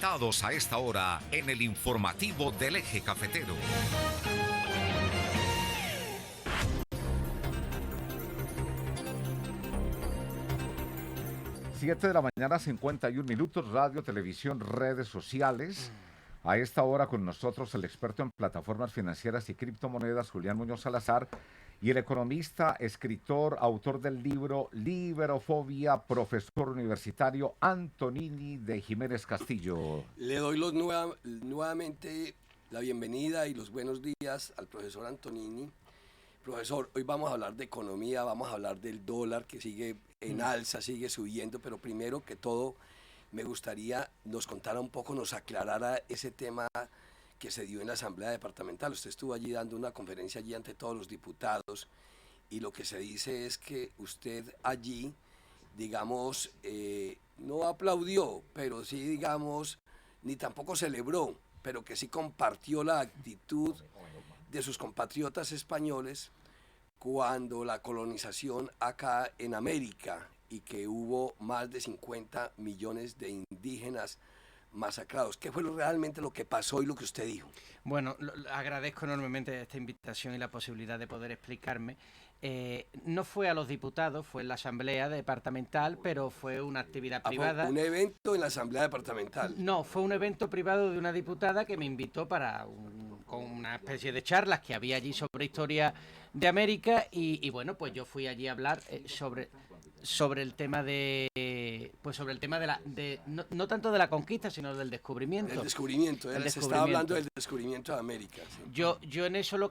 invitados a esta hora en el informativo del Eje Cafetero. Siete de la mañana, 51 minutos, radio, televisión, redes sociales. A esta hora con nosotros el experto en plataformas financieras y criptomonedas, Julián Muñoz Salazar, y el economista, escritor, autor del libro Liberofobia, profesor universitario Antonini de Jiménez Castillo. Le doy nuevamente la bienvenida y los buenos días al profesor Antonini. Profesor, hoy vamos a hablar de economía, vamos a hablar del dólar que sigue en alza, sigue subiendo, pero primero que todo me gustaría nos contara un poco, nos aclarara ese tema que se dio en la Asamblea Departamental. Usted estuvo allí dando una conferencia allí ante todos los diputados y lo que se dice es que usted allí, digamos, no aplaudió, pero sí, digamos, ni tampoco celebró, pero que sí compartió la actitud de sus compatriotas españoles cuando la colonización acá en América y que hubo más de 50 millones de indígenas masacrados. ¿Qué fue realmente lo que pasó y lo que usted dijo? Bueno, agradezco enormemente esta invitación y la posibilidad de poder explicarme. No fue a los diputados, fue en la Asamblea Departamental, pero fue una actividad privada. ¿Un evento en la Asamblea Departamental? No, fue un evento privado de una diputada que me invitó para con una especie de charlas que había allí sobre historia de América y bueno, pues yo fui allí a hablar sobre el tema de no tanto de la conquista, sino del descubrimiento. El descubrimiento, se está hablando del descubrimiento de América. Sí. Yo en eso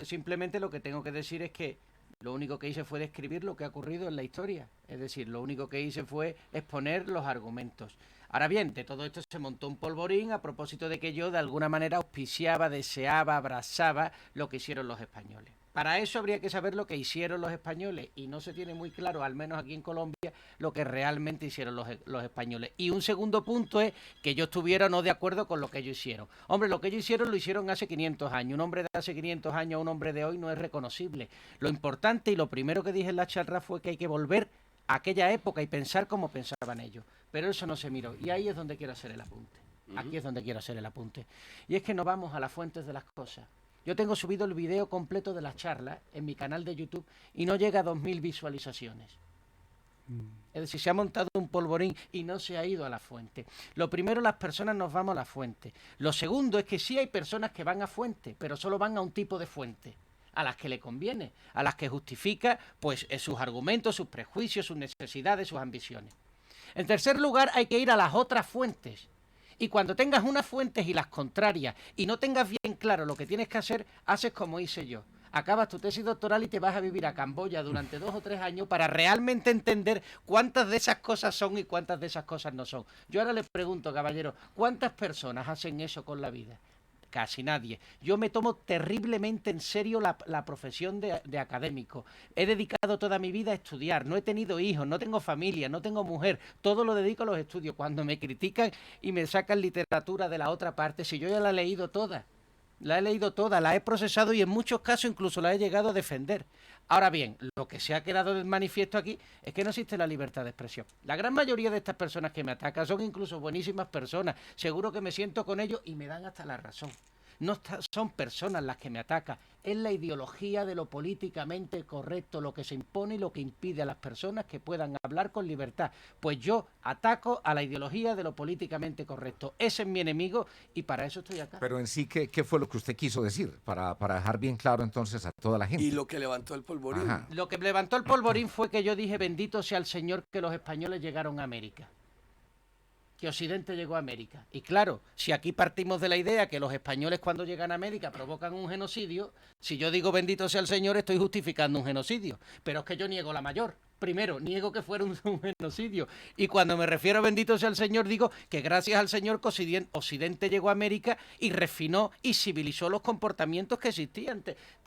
simplemente lo que tengo que decir es que lo único que hice fue describir lo que ha ocurrido en la historia. Es decir, lo único que hice fue exponer los argumentos. Ahora bien, de todo esto se montó un polvorín a propósito de que yo de alguna manera auspiciaba, deseaba, abrazaba lo que hicieron los españoles. Para eso habría que saber lo que hicieron los españoles y no se tiene muy claro, al menos aquí en Colombia, lo que realmente hicieron los españoles. Y un segundo punto es que yo estuviera o no de acuerdo con lo que ellos hicieron. Hombre, lo que ellos hicieron lo hicieron hace 500 años. Un hombre de hace 500 años a un hombre de hoy no es reconocible. Lo importante y lo primero que dije en la charla fue que hay que volver a aquella época y pensar como pensaban ellos. Pero eso no se miró. Y ahí es donde quiero hacer el apunte. Aquí es donde quiero hacer el apunte. Y es que no vamos a las fuentes de las cosas. Yo tengo subido el video completo de la charla en mi canal de YouTube y no llega a 2000 visualizaciones. Es decir, se ha montado un polvorín y no se ha ido a la fuente. Lo primero, las personas nos vamos a la fuente. Lo segundo es que sí hay personas que van a fuente, pero solo van a un tipo de fuente, a las que le conviene, a las que justifica pues sus argumentos, sus prejuicios, sus necesidades, sus ambiciones. En tercer lugar, hay que ir a las otras fuentes. Y cuando tengas unas fuentes y las contrarias y no tengas bien claro lo que tienes que hacer, haces como hice yo. Acabas tu tesis doctoral y te vas a vivir a Camboya durante 2 o 3 años para realmente entender cuántas de esas cosas son y cuántas de esas cosas no son. Yo ahora les pregunto, caballero, ¿cuántas personas hacen eso con la vida? Casi nadie. Yo me tomo terriblemente en serio la profesión de académico. He dedicado toda mi vida a estudiar. No he tenido hijos, no tengo familia, no tengo mujer. Todo lo dedico a los estudios. Cuando me critican y me sacan literatura de la otra parte, si yo ya la he leído toda. La he leído toda, la he procesado y en muchos casos incluso la he llegado a defender. Ahora bien, lo que se ha quedado de manifiesto aquí es que no existe la libertad de expresión. La gran mayoría de estas personas que me atacan son incluso buenísimas personas. Seguro que me siento con ellos y me dan hasta la razón. No son personas las que me atacan, es la ideología de lo políticamente correcto, lo que se impone y lo que impide a las personas que puedan hablar con libertad. Pues yo ataco a la ideología de lo políticamente correcto. Ese es mi enemigo y para eso estoy acá. Pero en sí, ¿qué fue lo que usted quiso decir? Para dejar bien claro entonces a toda la gente. Y lo que levantó el polvorín. Ajá. Lo que levantó el polvorín fue que yo dije, bendito sea el Señor que los españoles llegaron a América. Que Occidente llegó a América. Y claro, si aquí partimos de la idea que los españoles cuando llegan a América provocan un genocidio, si yo digo bendito sea el Señor estoy justificando un genocidio. Pero es que yo niego la mayor. Primero, niego que fuera un genocidio. Y cuando me refiero a bendito sea el Señor, digo que gracias al Señor que Occidente llegó a América y refinó y civilizó los comportamientos que existían.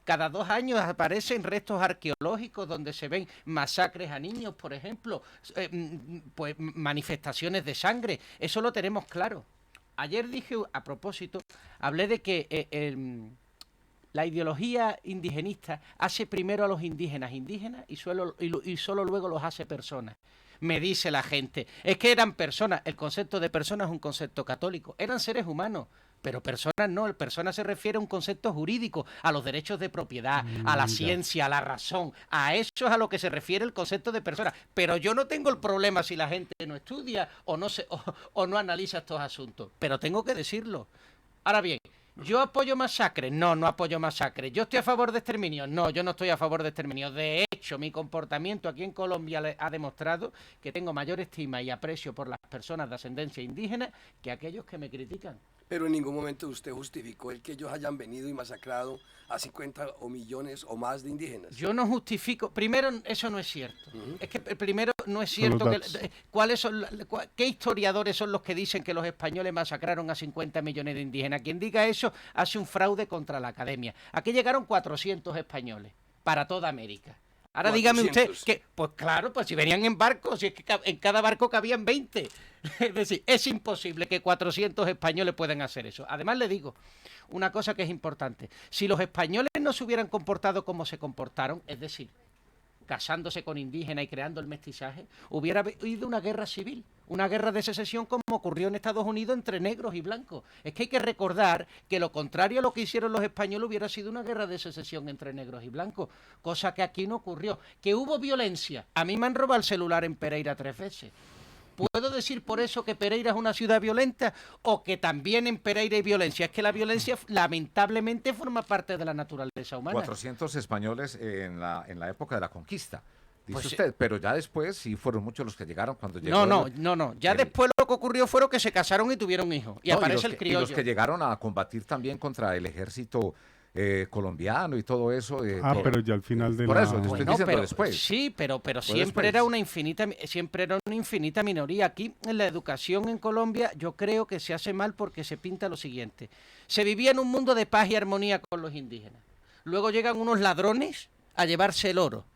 Cada 2 años aparecen restos arqueológicos donde se ven masacres a niños, por ejemplo, pues manifestaciones de sangre. Eso lo tenemos claro. Ayer dije, a propósito, hablé de que la ideología indigenista hace primero a los indígenas y solo luego los hace personas. me dice la gente. Es que eran personas, el concepto de persona es un concepto católico, eran seres humanos. Pero personas no, el persona se refiere a un concepto jurídico, a los derechos de propiedad, a la ciencia, a la razón. A eso es a lo que se refiere el concepto de persona. Pero yo no tengo el problema si la gente no estudia o no analiza estos asuntos. Pero tengo que decirlo. Ahora bien, ¿yo apoyo masacres? No, no apoyo masacres. ¿Yo estoy a favor de exterminio? No, yo no estoy a favor de exterminio. De hecho, mi comportamiento aquí en Colombia ha demostrado que tengo mayor estima y aprecio por las personas de ascendencia indígena que aquellos que me critican. Pero en ningún momento usted justificó el que ellos hayan venido y masacrado a 50 o millones o más de indígenas. Yo no justifico. Primero, eso no es cierto. Es que primero no es cierto. ¿Qué historiadores son los que dicen que los españoles masacraron a 50 millones de indígenas? Quien diga eso hace un fraude contra la academia. Aquí llegaron 400 españoles para toda América. Ahora 400. Dígame usted que, pues claro, pues si venían en barcos, si es que en cada barco cabían 20. Es decir, es imposible que 400 españoles puedan hacer eso. Además le digo una cosa que es importante. Si los españoles no se hubieran comportado como se comportaron, es decir, casándose con indígenas y creando el mestizaje, hubiera habido una guerra civil, una guerra de secesión como ocurrió en Estados Unidos entre negros y blancos. Es que hay que recordar que lo contrario a lo que hicieron los españoles hubiera sido una guerra de secesión entre negros y blancos, cosa que aquí no ocurrió. Que hubo violencia. A mí me han robado el celular en Pereira 3 veces. ¿Puedo decir por eso que Pereira es una ciudad violenta o que también en Pereira hay violencia? Es que la violencia lamentablemente forma parte de la naturaleza humana. 400 españoles en la época de la conquista, dice pues, usted, pero ya después sí fueron muchos los que llegaron cuando llegó. No. Ya después lo que ocurrió fue que se casaron y tuvieron hijos. Y aparece el criollo. Y los que llegaron a combatir también contra el ejército colombiano y todo eso. Pero ya al final de por la... eso, estoy diciendo después. Sí, pero siempre después. era una infinita minoría. Aquí en la educación en Colombia yo creo que se hace mal porque se pinta lo siguiente. Se vivía en un mundo de paz y armonía con los indígenas. Luego llegan unos ladrones a llevarse el oro.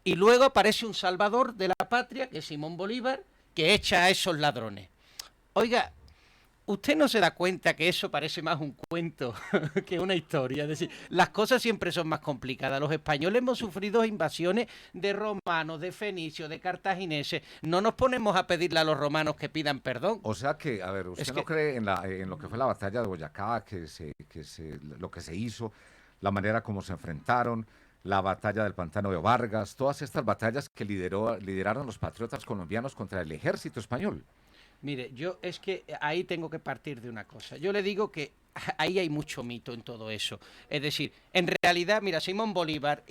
Y luego aparece un salvador de la patria, que es Simón Bolívar, que echa a esos ladrones. Oiga, ¿usted no se da cuenta que eso parece más un cuento que una historia? Es decir, las cosas siempre son más complicadas. Los españoles hemos sufrido invasiones de romanos, de fenicios, de cartagineses. No nos ponemos a pedirle a los romanos que pidan perdón. O sea que, a ver, ¿usted no cree en lo que fue la batalla de Boyacá, lo que se hizo, la manera como se enfrentaron, la batalla del Pantano de Vargas, todas estas batallas que lideraron los patriotas colombianos contra el ejército español? Mire, yo es que ahí tengo que partir de una cosa. Yo le digo que ahí hay mucho mito en todo eso. Es decir, en realidad, mira, Simón Bolívar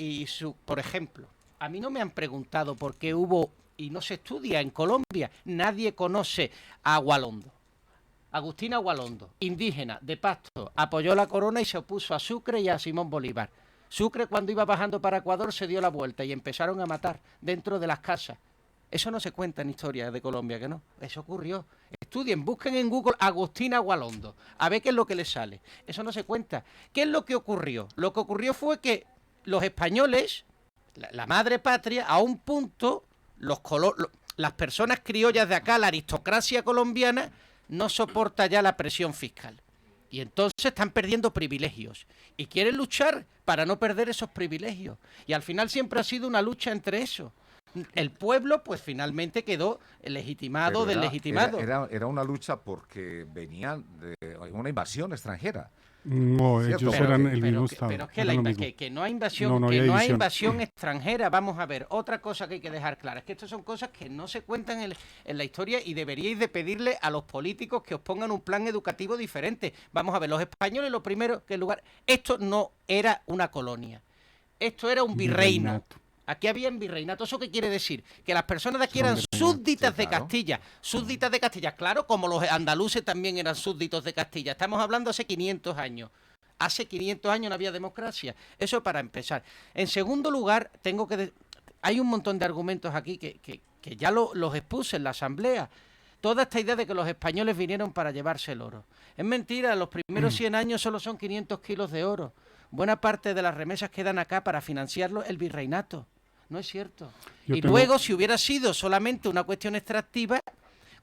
por ejemplo, a mí no me han preguntado por qué hubo, y no se estudia en Colombia, nadie conoce a Agualondo. Agustín Agualondo, indígena, de Pasto, apoyó la corona y se opuso a Sucre y a Simón Bolívar. Sucre, cuando iba bajando para Ecuador, se dio la vuelta y empezaron a matar dentro de las casas. Eso no se cuenta en historia de Colombia, que no. Eso ocurrió. Estudien, busquen en Google Agustín Agualondo, a ver qué es lo que les sale. Eso no se cuenta. ¿Qué es lo que ocurrió? Lo que ocurrió fue que los españoles, la madre patria, a un punto, las personas criollas de acá, la aristocracia colombiana, no soporta ya la presión fiscal. Y entonces están perdiendo privilegios. Y quieren luchar para no perder esos privilegios. Y al final siempre ha sido una lucha entre eso. El pueblo, pues finalmente quedó legitimado del legitimado. Era una lucha porque venían de una invasión extranjera. No, ellos eran el mismo Estado. Pero es que no hay invasión, no hay invasión extranjera. Vamos a ver, otra cosa que hay que dejar clara, es que estas son cosas que no se cuentan en la historia y deberíais de pedirle a los políticos que os pongan un plan educativo diferente. Vamos a ver, los españoles, lo primero que en lugar, esto no era una colonia, esto era un virreinato. Aquí había un virreinato. ¿Eso qué quiere decir? Que las personas de aquí eran súbditas de Castilla. Súbditas de Castilla, claro, como los andaluces también eran súbditos de Castilla. Estamos hablando hace 500 años. Hace 500 años no había democracia. Eso para empezar. En segundo lugar, hay un montón de argumentos aquí que ya los expuse en la asamblea. Toda esta idea de que los españoles vinieron para llevarse el oro. Es mentira, los primeros 100 años solo son 500 kilos de oro. Buena parte de las remesas quedan acá para financiarlo el virreinato. No es cierto. Y luego, si hubiera sido solamente una cuestión extractiva,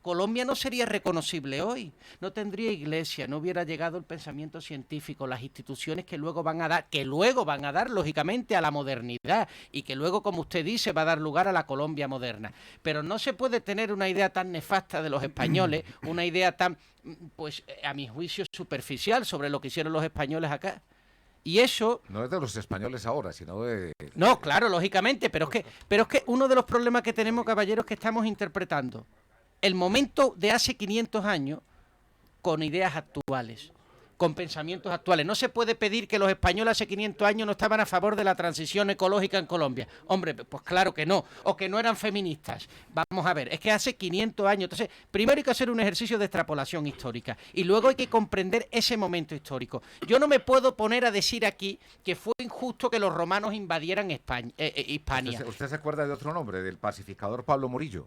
Colombia no sería reconocible hoy, no tendría iglesia, no hubiera llegado el pensamiento científico, las instituciones que luego van a dar lógicamente a la modernidad y que luego, como usted dice, va a dar lugar a la Colombia moderna. Pero no se puede tener una idea tan nefasta de los españoles, una idea tan, pues a mi juicio, superficial sobre lo que hicieron los españoles acá. Y eso... No es de los españoles ahora, sino de... No, claro, lógicamente, pero es que uno de los problemas que tenemos, caballeros, es que estamos interpretando el momento de hace 500 años con ideas actuales, con pensamientos actuales. No se puede pedir que los españoles hace 500 años no estaban a favor de la transición ecológica en Colombia. Hombre, pues claro que no. O que no eran feministas. Vamos a ver, es que hace 500 años. Entonces, primero hay que hacer un ejercicio de extrapolación histórica y luego hay que comprender ese momento histórico. Yo no me puedo poner a decir aquí que fue injusto que los romanos invadieran España, Hispania. ¿Usted se acuerda de otro nombre, del pacificador Pablo Morillo?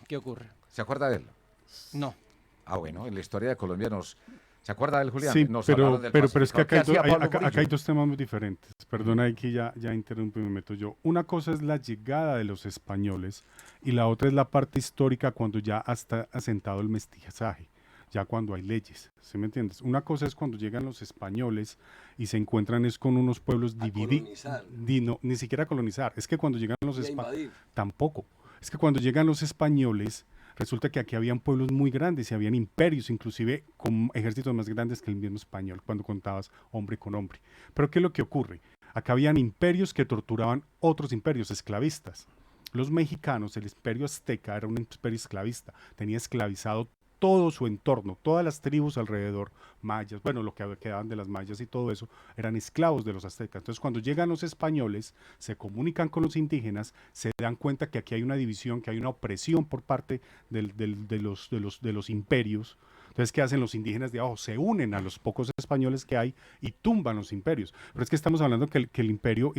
¿Qué ocurre? ¿Se acuerda de él? No. Ah, bueno, en la historia de Colombia ¿se acuerda del Julián? Sí, pero es que acá acá hay dos temas muy diferentes. Perdona, aquí ya interrumpo y me meto yo. Una cosa es la llegada de los españoles y la otra es la parte histórica cuando ya está asentado el mestizaje, ya cuando hay leyes, ¿sí me entiendes? Una cosa es cuando llegan los españoles y se encuentran es con unos pueblos divididos. No, ni siquiera colonizar. Es que cuando llegan los españoles... Tampoco. Es que cuando llegan los españoles... Resulta que aquí habían pueblos muy grandes y habían imperios, inclusive con ejércitos más grandes que el mismo español, cuando contabas hombre con hombre. Pero ¿qué es lo que ocurre? Acá habían imperios que torturaban otros imperios esclavistas. Los mexicanos, el imperio azteca era un imperio esclavista, tenía esclavizado todo su entorno, todas las tribus alrededor, mayas, bueno, lo que quedaban de las mayas y todo eso, eran esclavos de los aztecas. Entonces, cuando llegan los españoles, se comunican con los indígenas, se dan cuenta que aquí hay una división, que hay una opresión por parte de los imperios. Entonces, ¿qué hacen los indígenas de abajo? Se unen a los pocos españoles que hay y tumban los imperios. Pero es que estamos hablando que el imperio,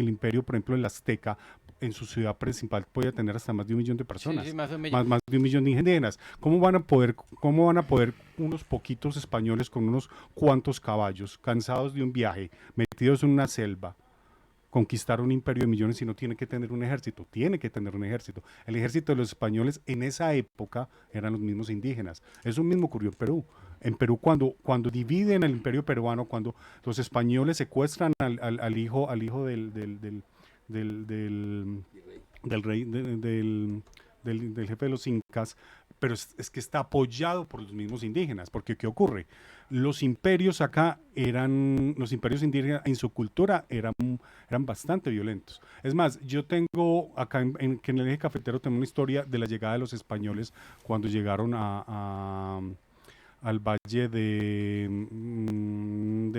por ejemplo, el azteca, en su ciudad principal podía tener hasta más de 1 millón de personas. Sí, más de 1 millón. Más de 1 millón de indígenas. ¿Cómo van a poder unos poquitos españoles con unos cuantos caballos, cansados de un viaje, metidos en una selva, conquistar un imperio de millones si no tiene que tener un ejército? Tiene que tener un ejército. El ejército de los españoles en esa época eran los mismos indígenas. Eso mismo ocurrió en Perú. En Perú, cuando dividen el imperio peruano, cuando los españoles secuestran al hijo del rey, del jefe de los incas, pero es que está apoyado por los mismos indígenas, porque ¿qué ocurre? Los imperios los imperios indígenas en su cultura eran bastante violentos. Es más, yo tengo acá que en el eje cafetero tengo una historia de la llegada de los españoles cuando llegaron al valle de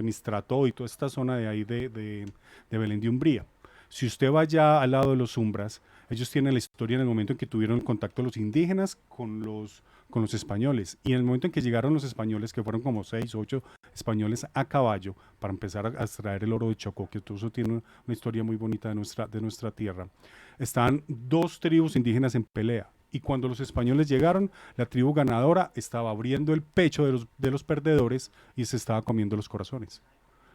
Mistrató y toda esta zona de ahí de Belén de Umbría. Si usted va allá al lado de los Umbras, ellos tienen la historia en el momento en que tuvieron el contacto los indígenas con los españoles. Y en el momento en que llegaron los españoles, que fueron como 6 o 8 españoles a caballo para empezar a extraer el oro de Chocó, que todo eso tiene una historia muy bonita de nuestra tierra, estaban 2 tribus indígenas en pelea. Y cuando los españoles llegaron, la tribu ganadora estaba abriendo el pecho de los perdedores y se estaba comiendo los corazones.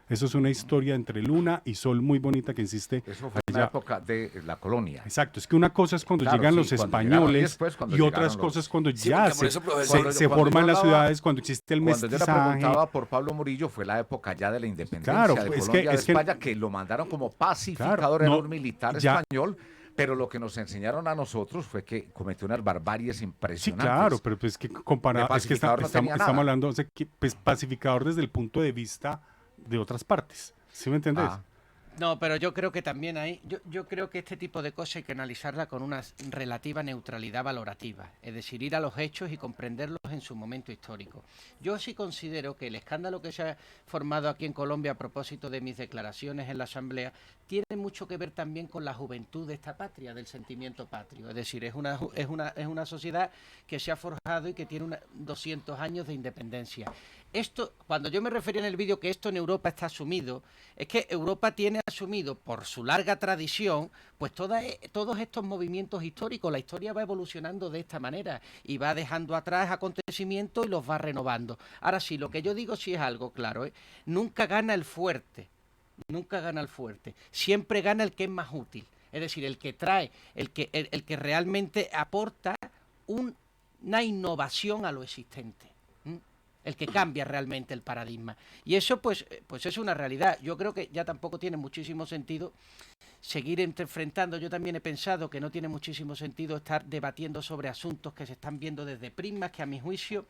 Eso es una historia entre luna y sol muy bonita que existe. Eso fue en la época de la colonia. Exacto, es que una cosa es cuando llegan los españoles y otras cosas cuando ya se forman las ciudades, cuando existe el mestizaje. Cuando yo le preguntaba por Pablo Murillo, fue la época ya de la independencia de Colombia, de España, que lo mandaron como pacificador, era un militar español. Pero lo que nos enseñaron a nosotros fue que cometió unas barbaries impresionantes. Sí, claro, pero pues que comparado, es que estamos hablando de pacificador desde el punto de vista de otras partes. ¿Sí me entendés? No, pero yo creo que también hay, yo creo que este tipo de cosas hay que analizarla con una relativa neutralidad valorativa, es decir, ir a los hechos y comprenderlos en su momento histórico. Yo sí considero que el escándalo que se ha formado aquí en Colombia a propósito de mis declaraciones en la Asamblea tiene mucho que ver también con la juventud de esta patria, del sentimiento patrio, es decir, es una sociedad que se ha forjado y que tiene 200 años de independencia. Esto, cuando yo me refería en el vídeo que esto en Europa está asumido, es que Europa tiene asumido por su larga tradición, pues todos estos movimientos históricos. La historia va evolucionando de esta manera y va dejando atrás acontecimientos y los va renovando. Ahora sí, lo que yo digo sí es algo claro, nunca gana el fuerte, siempre gana el que es más útil, es decir, el que trae, el que realmente aporta una innovación a lo existente. El que cambia realmente el paradigma. Y eso pues es una realidad. Yo creo que ya tampoco tiene muchísimo sentido seguir enfrentando. Yo también he pensado que no tiene muchísimo sentido estar debatiendo sobre asuntos que se están viendo desde prismas que a mi juicio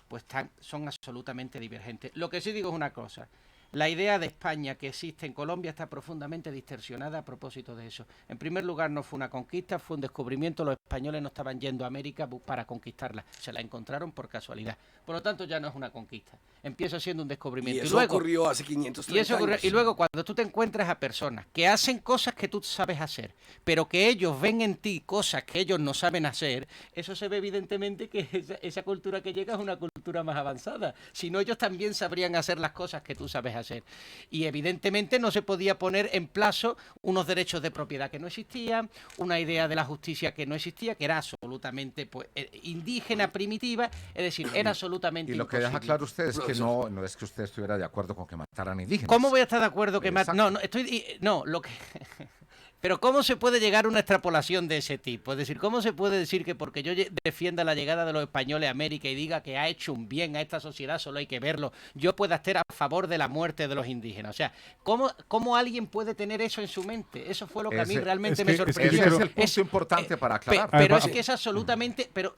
pues son absolutamente divergentes. Lo que sí digo es una cosa. La idea de España que existe en Colombia está profundamente distorsionada a propósito de eso. En primer lugar, no fue una conquista, fue un descubrimiento. Los españoles no estaban yendo a América para conquistarla, se la encontraron por casualidad. Por lo tanto, ya no es una conquista. Empieza siendo un descubrimiento. Y eso ocurrió hace 530 años. Y luego, cuando tú te encuentras a personas que hacen cosas que tú sabes hacer, pero que ellos ven en ti cosas que ellos no saben hacer, eso se ve evidentemente que esa cultura que llega es una cultura más avanzada. Si no, ellos también sabrían hacer las cosas que tú sabes hacer. Y evidentemente no se podía poner en plazo unos derechos de propiedad que no existían, una idea de la justicia que no existía, que era absolutamente indígena, primitiva, es decir, era absolutamente Y lo que deja claro usted es que no es que usted estuviera de acuerdo con que mataran indígenas. ¿Cómo voy a estar de acuerdo que lo que pero ¿cómo se puede llegar a una extrapolación de ese tipo? Es decir, ¿cómo se puede decir que porque yo defienda la llegada de los españoles a América y diga que ha hecho un bien a esta sociedad, solo hay que verlo, yo pueda estar a favor de la muerte de los indígenas? O sea, ¿cómo alguien puede tener eso en su mente? Eso fue lo que a mí realmente me sorprendió. Ese es el punto importante para aclarar. Pero es que es absolutamente... Pero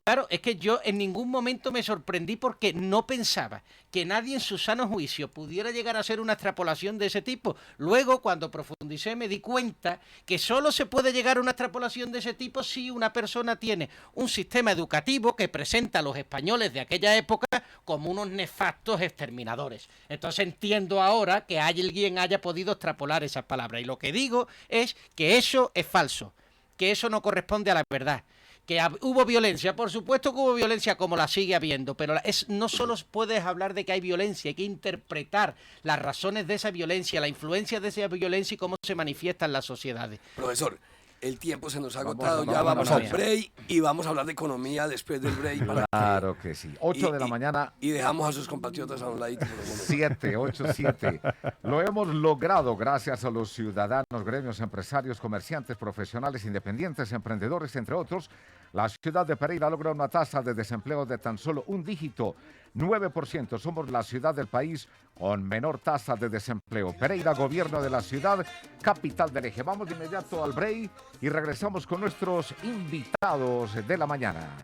claro, es que yo en ningún momento me sorprendí porque no pensaba que nadie en su sano juicio pudiera llegar a hacer una extrapolación de ese tipo. Luego, cuando profundicé, me di cuenta que solo se puede llegar a una extrapolación de ese tipo si una persona tiene un sistema educativo que presenta a los españoles de aquella época como unos nefastos exterminadores. Entonces entiendo ahora que alguien haya podido extrapolar esas palabras. Y lo que digo es que eso es falso, que eso no corresponde a la verdad. Que hubo violencia, por supuesto que hubo violencia como la sigue habiendo, pero no solo puedes hablar de que hay violencia, hay que interpretar las razones de esa violencia, la influencia de esa violencia y cómo se manifiesta en las sociedades. Profesor, el tiempo se nos ha agotado, ya vamos al break y vamos a hablar de economía después del break. Claro que sí. 8 de la mañana. Y dejamos a sus compatriotas a un ladito. 7, 8, 7. Lo hemos logrado gracias a los ciudadanos, gremios, empresarios, comerciantes, profesionales, independientes, emprendedores, entre otros. La ciudad de Pereira logra una tasa de desempleo de tan solo un dígito, 9%. Somos la ciudad del país con menor tasa de desempleo. Pereira, gobierno de la ciudad, capital del eje. Vamos de inmediato al break y regresamos con nuestros invitados de la mañana.